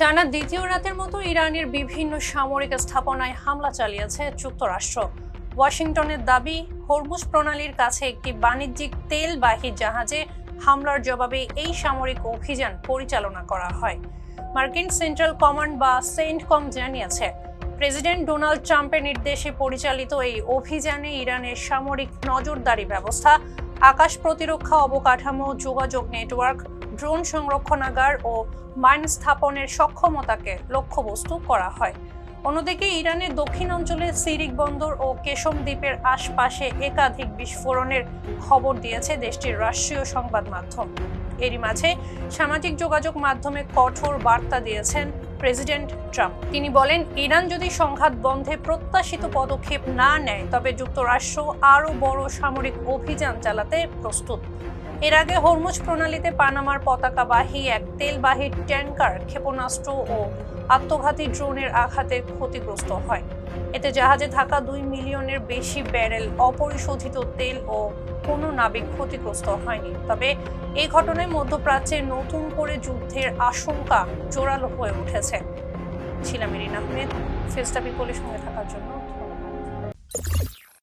টানা দ্বিতীয় রাতের মতো ইরানের বিভিন্ন সামরিক স্থাপনায় হামলা চালিয়েছে যুক্তরাষ্ট্র। ওয়াশিংটনের দাবি, হরমুজ প্রণালীর কাছে একটি বাণিজ্যিক তেলবাহী জাহাজে হামলার জবাবে এই সামরিক অভিযান পরিচালনা করা হয়। মার্কিন সেন্ট্রাল কমান্ড বা সেন্টকম জানিয়েছে, প্রেসিডেন্ট ডোনাল্ড ট্রাম্পের নির্দেশে পরিচালিত এই অভিযানে ইরানের সামরিক নজরদারি ব্যবস্থা, আকাশ প্রতিরক্ষা অবকাঠামো, যোগাযোগ নেটওয়ার্ক, ড্রোন সংরক্ষণাগার ও মাইন স্থাপনের সক্ষমতাকে লক্ষ্যবস্তু করা হয়। অন্যদিকে ইরানের দক্ষিণাঞ্চলে সিরিক বন্দর ও কেশম দ্বীপের আশপাশে একাধিক বিস্ফোরণের খবর দিয়েছে দেশটির রাষ্ট্রীয় সংবাদ মাধ্যম। এরই মাঝে সামাজিক যোগাযোগ মাধ্যমে কঠোর বার্তা দিয়েছেন প্রেসিডেন্ট ট্রাম্প। তিনি বলেন, ইরান যদি সংঘাত বন্ধে প্রত্যাশিত পদক্ষেপ না নেয় তবে যুক্তরাষ্ট্র আরও বড় সামরিক অভিযান চালাতে প্রস্তুত। এর আগে হরমুজ প্রণালীতে পানামার পতাকাবাহী এক তেলবাহী ট্যাঙ্কার ক্ষেপণাস্ত্র ও আত্মঘাতী ড্রোনের আঘাতে ক্ষতিগ্রস্ত হয়। এতে জাহাজে থাকা 2 মিলিয়নের বেশি ব্যারেল অপরিশোধিত তেল ও কোনো নাবিক ক্ষতিগ্রস্ত হয়নি। তবে এই ঘটনায় মধ্যপ্রাচ্যে নতুন করে যুদ্ধের আশঙ্কা জোরালো হয়ে উঠেছে। ছিলাম ইরিন আহমেদ। ফেসটা পিপলের সঙ্গে থাকার জন্য ধন্যবাদ।